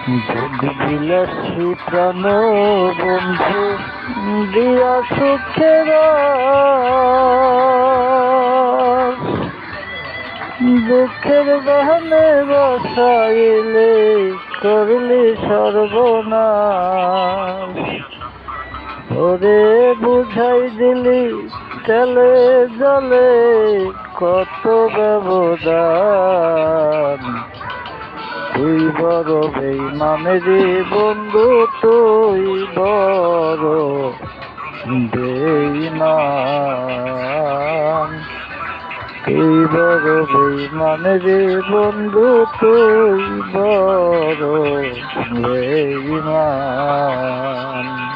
যদি বিলাসী প্রাণ বন্ধু দিয়া সুখের দুঃখের বাহনে বসাইলে করলি সর্বনাশ। ওরে বুঝাই দিলি তেলে জলে কত ব্যবধান। তুই বড় বেঈমান রে বন্ধু, তুই বড় বেঈমান। তুই বড় বেঈমান রে বন্ধু, তুই বড় বেঈমান।